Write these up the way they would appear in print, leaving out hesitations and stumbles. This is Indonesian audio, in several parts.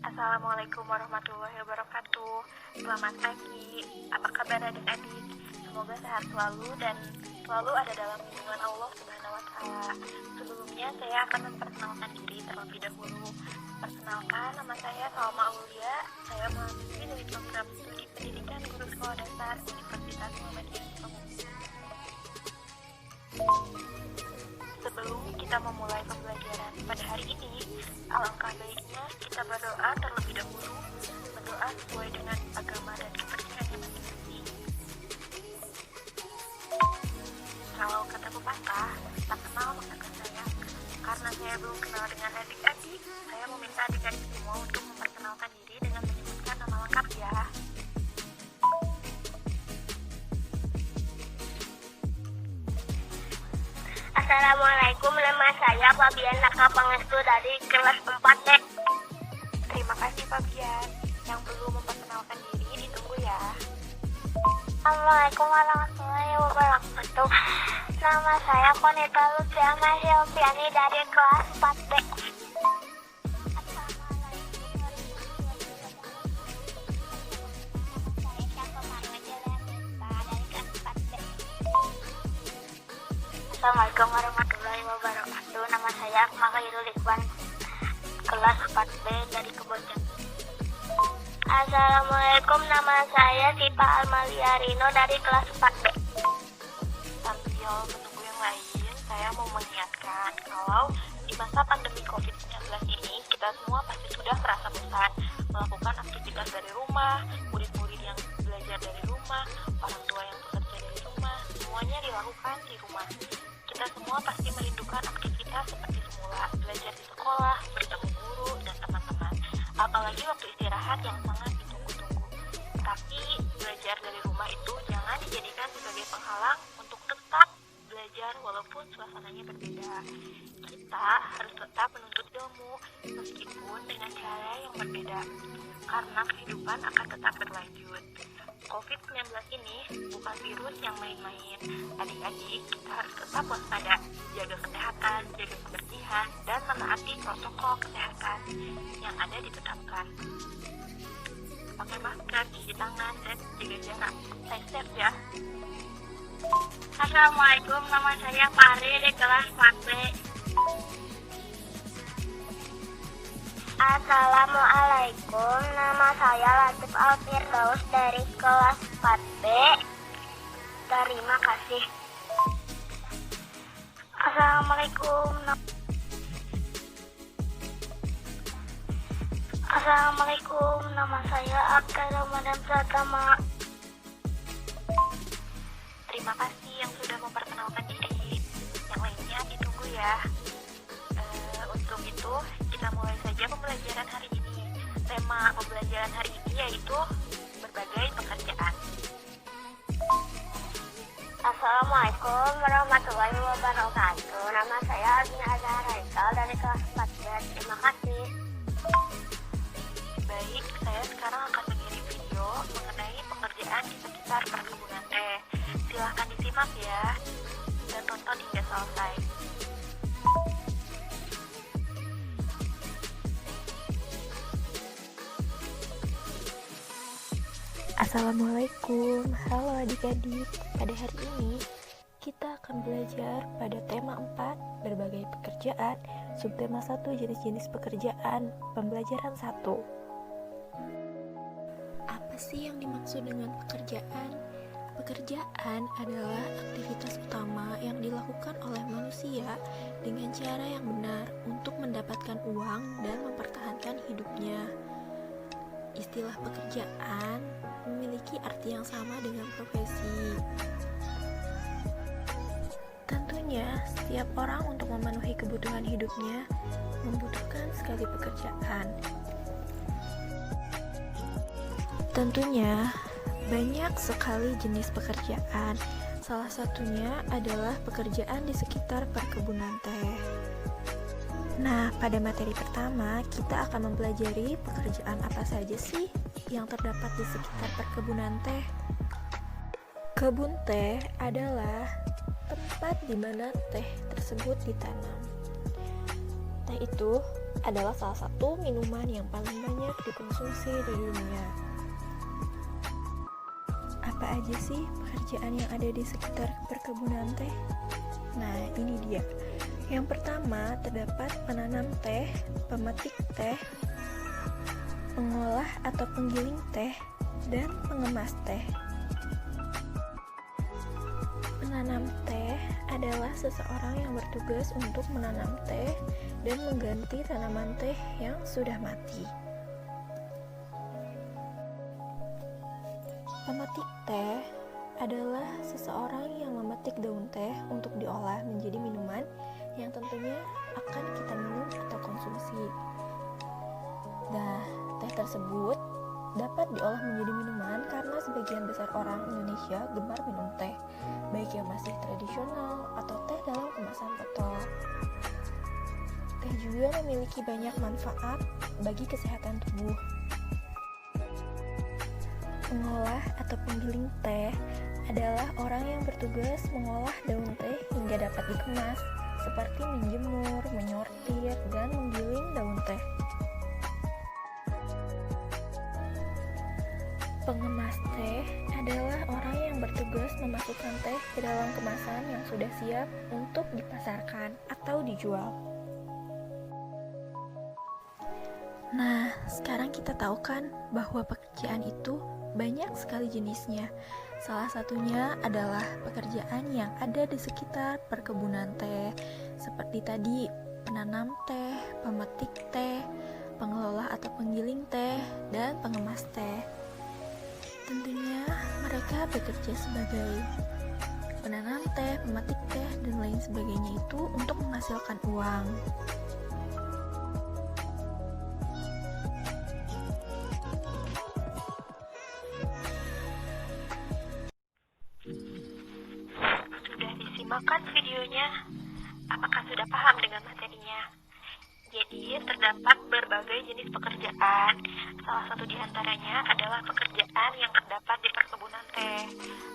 Assalamualaikum warahmatullahi wabarakatuh. Selamat pagi. Apa kabar adik-adik? Semoga sehat selalu dan selalu ada dalam lindungan Allah Subhanahu wa taala. Sebelumnya saya akan memperkenalkan diri terlebih dahulu. Perkenalkan, nama saya Salma Aulia. Saya mahasiswi dari program studi pendidikan guru sekolah dasar Universitas Muhammadiyah. Sebelum kita memulai pembelajaran pada hari ini, alangkah baiknya kita berdoa terlebih dahulu, berdoa sesuai dengan agama dan kepercayaan masing-masing. Kalau kata pepatah, tak kenal maka tak sayang. Karena saya belum kenal dengan adik-adik, saya meminta adik-adik semua untuk memperkenalkan diri dengan menyebutkan nama lengkap ya. Assalamualaikum, nama saya Fabian Naka Pangestu dari kelas 4D. Terima kasih Fabian. Yang belum memperkenalkan diri ditunggu ya. Assalamualaikum warahmatullahi wabarakatuh. Nama saya Konita Luciana Sylviani dari kelas 4D. Assalamualaikum warahmatullahi wabarakatuh. Nama saya Akmal Khairul Ikhwan, kelas 4B dari Kebonjang. Assalamualaikum, nama saya Sipa Almalia Rino dari kelas 4B. Sambil menunggu yang lain, saya mau mengingatkan kalau di masa pandemi COVID-19 ini kita semua pasti sudah merasa bosan melakukan aktivitas dari rumah, murid-murid yang belajar dari rumah, orang tua yang bekerja dari rumah, semuanya dilakukan di rumah. Kita semua pasti merindukan aktivitas seperti semula, belajar di sekolah, bertemu guru, dan teman-teman. Apalagi waktu istirahat yang sangat ditunggu-tunggu. Tapi belajar dari rumah itu jangan dijadikan sebagai penghalang untuk tetap belajar walaupun suasananya berbeda. Kita harus tetap menuntut ilmu meskipun dengan cara yang berbeda, karena kehidupan akan tetap berlanjut. COVID-19 ini bukan virus yang main-main. Adik-adik, kita harus tetap waspada, jaga kesehatan, jaga kebersihan, dan menaati protokol kesehatan yang ada ditetapkan. Pakai masker, cuci tangan, dan jaga jarak. Stay safe ya. Assalamualaikum, nama saya Fahri dari kelas 4B. Assalamualaikum, nama saya Latif Alfirdaus dari kelas 4B. Terima kasih. Assalamualaikum, nama saya Akar Ramadan Pratama. Terima kasih yang sudah memperkenalkan diri. Yang lainnya ditunggu ya. Untuk itu, kita mulai saja pembelajaran hari ini. Tema pembelajaran hari ini yaitu berbagai pekerjaan. Assalamualaikum warahmatullahi wabarakatuh. Nama saya Agni Azhar Haikal dari kelas 4B. Terima kasih. Baik, saya sekarang akan mengirim video mengenai pekerjaan di sekitar perkebunan teh. Silahkan disimak ya, dan tonton hingga selesai. Assalamualaikum, halo adik-adik. Pada hari ini kita akan belajar pada tema 4, berbagai pekerjaan, subtema 1, jenis-jenis pekerjaan, pembelajaran 1. Apa Apa sih yang dimaksud dengan pekerjaan? Pekerjaan adalah aktivitas utama yang dilakukan oleh manusia dengan cara yang benar untuk mendapatkan uang dan mempertahankan hidupnya. Istilah pekerjaan memiliki arti yang sama dengan profesi. Tentunya, setiap orang untuk memenuhi kebutuhan hidupnya membutuhkan sekali pekerjaan. Tentunya, banyak sekali jenis pekerjaan. Salah satunya adalah pekerjaan di sekitar perkebunan teh. Nah, pada materi pertama, kita akan mempelajari pekerjaan apa saja sih yang terdapat di sekitar perkebunan teh. Kebun teh adalah tempat di mana teh tersebut ditanam. Teh itu adalah salah satu minuman yang paling banyak dikonsumsi di dunia. Apa aja sih pekerjaan yang ada di sekitar perkebunan teh? Nah, ini dia. Yang pertama, terdapat penanam teh, pemetik teh, pengolah atau penggiling teh, dan pengemas teh. Penanam teh adalah seseorang yang bertugas untuk menanam teh dan mengganti tanaman teh yang sudah mati. Pemetik teh adalah seseorang yang memetik daun teh untuk diolah menjadi minuman yang tentunya akan kita minum atau konsumsi. Nah, teh tersebut dapat diolah menjadi minuman karena sebagian besar orang Indonesia gemar minum teh, baik yang masih tradisional atau teh dalam kemasan botol. Teh juga memiliki banyak manfaat bagi kesehatan tubuh. Pengolah atau penggiling teh adalah orang yang bertugas mengolah daun teh hingga dapat dikemas, seperti menjemur, menyortir, dan menggiling daun teh. Pengemas teh adalah orang yang bertugas memasukkan teh ke dalam kemasan yang sudah siap untuk dipasarkan atau dijual. Nah, sekarang kita tahu kan bahwa pekerjaan itu banyak sekali jenisnya. Salah satunya adalah pekerjaan yang ada di sekitar perkebunan teh, seperti tadi penanam teh, pemetik teh, pengelola atau penggiling teh, dan pengemas teh. Tentunya mereka bekerja sebagai penanam teh, pemetik teh, dan lain sebagainya itu untuk menghasilkan uang. Sudah disimakkan videonya? Apakah sudah paham dengan materinya? Jadi, terdapat berbagai jenis pekerjaan. Salah satu di antaranya adalah pekerjaan yang terdapat di perkebunan teh.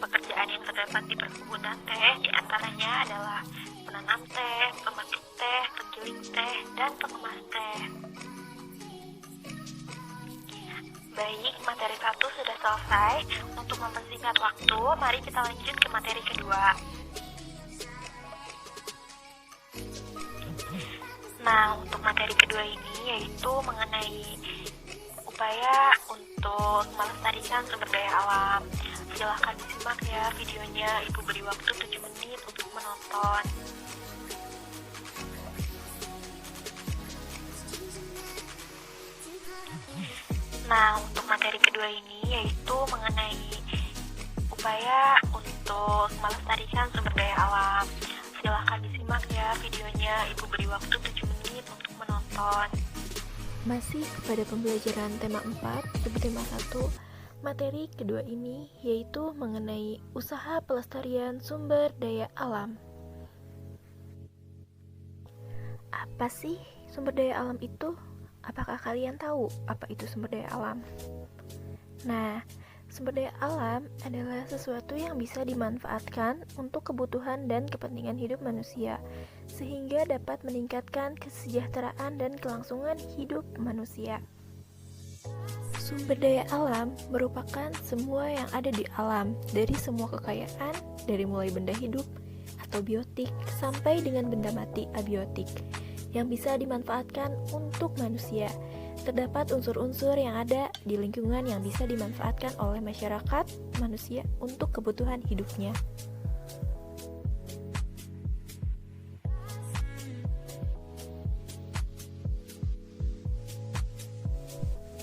Pekerjaan yang terdapat di perkebunan teh di antaranya adalah penanam teh, pemetik teh, penggiling teh, dan pengemas teh. Baik, materi 1 sudah selesai. Untuk mempersingkat waktu, mari kita lanjut ke materi kedua. Nah, untuk materi kedua ini yaitu mengenai upaya untuk melestarikan sumber daya alam. Silahkan disimak ya videonya, Ibu beri waktu 7 menit untuk menonton. Nah, untuk materi kedua ini yaitu mengenai upaya untuk melestarikan sumber daya alam. Silahkan disimak ya videonya, Ibu beri waktu 7 menit untuk menonton. Masih pada pembelajaran tema 4, subtema 1, materi kedua ini yaitu mengenai usaha pelestarian sumber daya alam. Apa sih sumber daya alam itu? Apakah kalian tahu apa itu sumber daya alam? Nah, sumber daya alam adalah sesuatu yang bisa dimanfaatkan untuk kebutuhan dan kepentingan hidup manusia, sehingga dapat meningkatkan kesejahteraan dan kelangsungan hidup manusia. Sumber daya alam merupakan semua yang ada di alam, dari semua kekayaan, dari mulai benda hidup atau biotik sampai dengan benda mati abiotik, yang bisa dimanfaatkan untuk manusia. Terdapat unsur-unsur yang ada di lingkungan yang bisa dimanfaatkan oleh masyarakat manusia untuk kebutuhan hidupnya.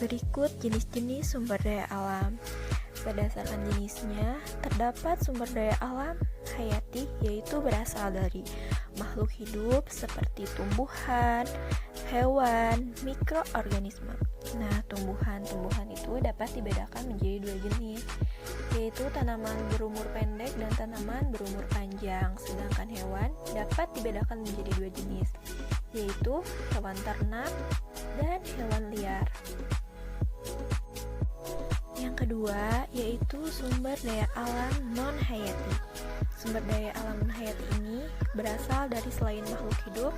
Berikut jenis-jenis sumber daya alam. Berdasarkan jenisnya, terdapat sumber daya alam hayati, yaitu berasal dari makhluk hidup seperti tumbuhan, hewan, mikroorganisme. Nah, tumbuhan itu dapat dibedakan menjadi dua jenis, yaitu tanaman berumur pendek dan tanaman berumur panjang. Sedangkan hewan dapat dibedakan menjadi dua jenis, yaitu hewan ternak dan hewan liar. Yang kedua, yaitu sumber daya alam non-hayati. Sumber daya alam non-hayati ini berasal dari selain makhluk hidup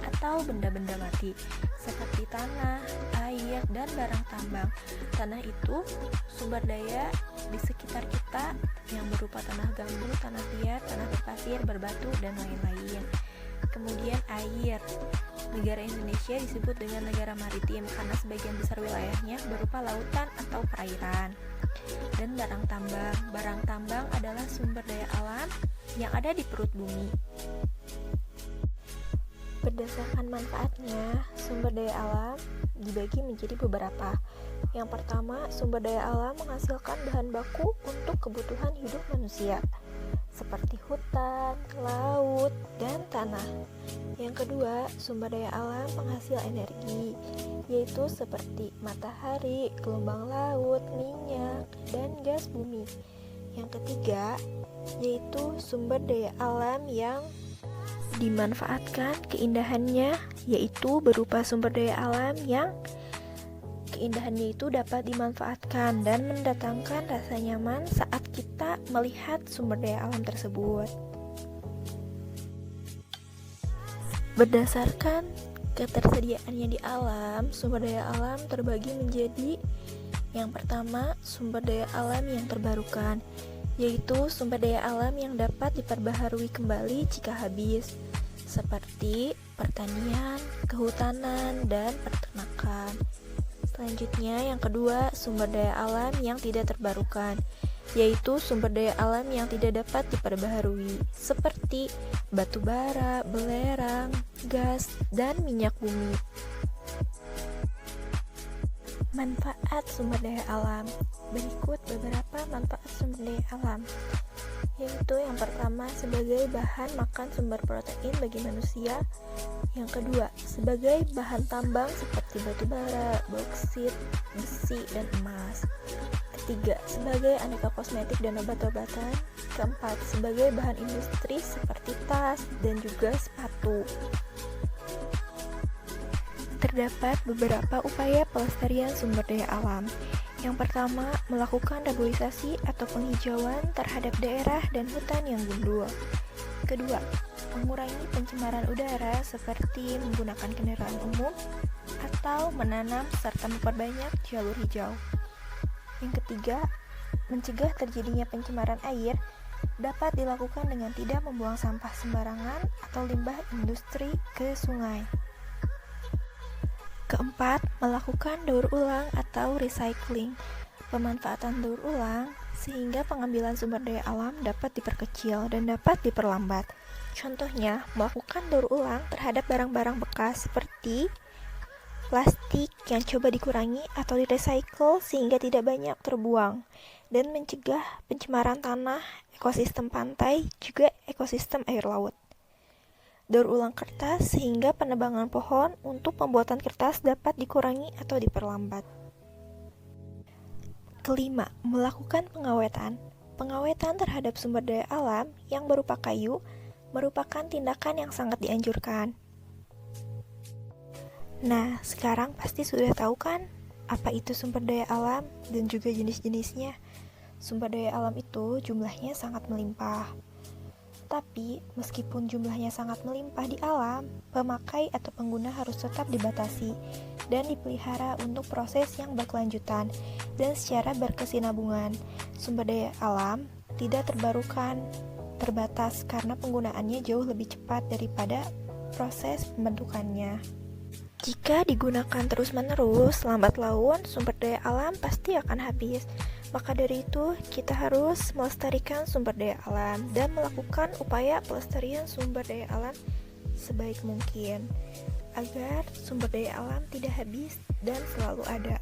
atau benda-benda mati, seperti tanah, air, dan barang tambang. Tanah itu sumber daya di sekitar kita yang berupa tanah gambut, tanah liat, tanah berpasir, berbatu, dan lain-lain. Kemudian air. Negara Indonesia disebut dengan negara maritim karena sebagian besar wilayahnya berupa lautan atau perairan. Dan barang tambang. Barang tambang adalah sumber daya alam yang ada di perut bumi. Berdasarkan manfaatnya, sumber daya alam dibagi menjadi beberapa. Yang pertama, sumber daya alam menghasilkan bahan baku untuk kebutuhan hidup manusia, seperti hutan, laut, dan tanah. Yang kedua, sumber daya alam penghasil energi, yaitu seperti matahari, gelombang laut, minyak, dan gas bumi. Yang ketiga, yaitu sumber daya alam yang dimanfaatkan keindahannya, yaitu berupa sumber daya alam yang keindahannya itu dapat dimanfaatkan dan mendatangkan rasa nyaman saat kita melihat sumber daya alam tersebut. Berdasarkan ketersediaannya di alam, sumber daya alam terbagi menjadi yang pertama, sumber daya alam yang terbarukan, yaitu sumber daya alam yang dapat diperbaharui kembali jika habis, seperti pertanian, kehutanan, dan peternakan. Selanjutnya, yang kedua, sumber daya alam yang tidak terbarukan, yaitu sumber daya alam yang tidak dapat diperbaharui, seperti batu bara, belerang, gas, dan minyak bumi. Manfaat sumber daya alam. Berikut beberapa manfaat sumber daya alam, yaitu yang pertama, sebagai bahan makan sumber protein bagi manusia. Yang kedua, sebagai bahan tambang seperti batu bara, bauksit, besi, dan emas. Ketiga, sebagai aneka kosmetik dan obat-obatan. Keempat, sebagai bahan industri seperti tas dan juga sepatu. Terdapat beberapa upaya pelestarian sumber daya alam. Yang pertama, melakukan reboisasi atau penghijauan terhadap daerah dan hutan yang gundul. Kedua, mengurangi pencemaran udara seperti menggunakan kendaraan umum atau menanam serta memperbanyak jalur hijau. Yang ketiga, mencegah terjadinya pencemaran air dapat dilakukan dengan tidak membuang sampah sembarangan atau limbah industri ke sungai. Keempat, melakukan daur ulang atau recycling. Pemanfaatan daur ulang sehingga pengambilan sumber daya alam dapat diperkecil dan dapat diperlambat. Contohnya, melakukan daur ulang terhadap barang-barang bekas seperti plastik yang coba dikurangi atau di-recycle sehingga tidak banyak terbuang, dan mencegah pencemaran tanah, ekosistem pantai, juga ekosistem air laut. Daur ulang kertas sehingga penebangan pohon untuk pembuatan kertas dapat dikurangi atau diperlambat. Kelima, melakukan pengawetan. Pengawetan terhadap sumber daya alam yang berupa kayu merupakan tindakan yang sangat dianjurkan. Nah, sekarang pasti sudah tahu kan apa itu sumber daya alam dan juga jenis-jenisnya. Sumber daya alam itu jumlahnya sangat melimpah. Tapi, meskipun jumlahnya sangat melimpah di alam, pemakai atau pengguna harus tetap dibatasi dan dipelihara untuk proses yang berkelanjutan dan secara berkesinambungan. Sumber daya alam tidak terbarukan, terbatas karena penggunaannya jauh lebih cepat daripada proses pembentukannya. Jika digunakan terus-menerus, lambat laun sumber daya alam pasti akan habis. Maka dari itu, kita harus melestarikan sumber daya alam dan melakukan upaya pelestarian sumber daya alam sebaik mungkin, agar sumber daya alam tidak habis dan selalu ada.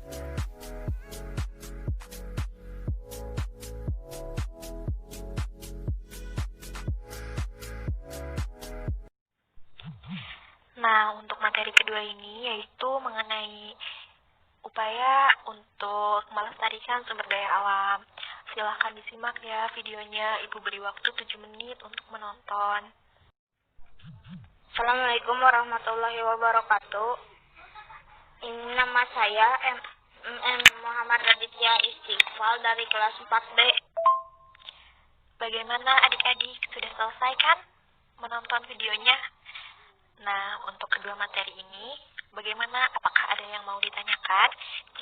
Nah, untuk materi kedua ini yaitu mengenai upaya untuk melestarikan sumber daya alam. Silahkan disimak ya videonya, Ibu beri waktu 7 menit untuk menonton. Assalamualaikum warahmatullahi wabarakatuh. Ini nama saya Muhammad Raditya Istighfal dari kelas 4B. Bagaimana adik-adik, sudah selesai kan menonton videonya? Nah, untuk kedua materi ini, bagaimana? Apakah ada yang mau ditanyakan?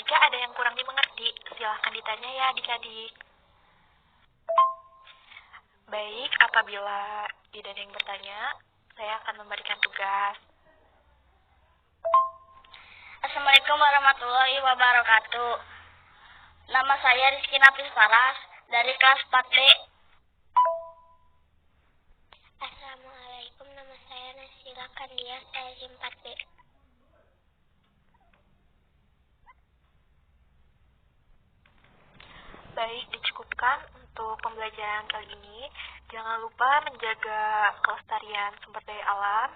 Jika ada yang kurang dimengerti, silahkan ditanya ya adik-adik. Baik, apabila tidak ada yang bertanya, saya akan memberikan tugas. Assalamualaikum warahmatullahi wabarakatuh. Nama saya Rizky Nafis Faras dari kelas 4B. Assalamualaikum, nama saya Nasila Kandias dari 4B. Baik, dicukupkan untuk pembelajaran kali ini. Jangan lupa menjaga kelestarian sumber daya alam.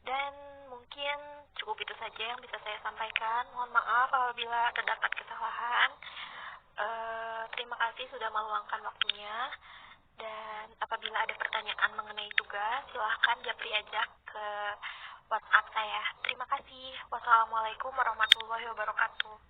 Dan mungkin cukup itu saja yang bisa saya sampaikan. Mohon maaf apabila terdapat kesalahan. Terima kasih sudah meluangkan waktunya. Dan apabila ada pertanyaan mengenai tugas, silahkan japri aja ke WhatsApp saya. Terima kasih. Wassalamualaikum warahmatullahi wabarakatuh.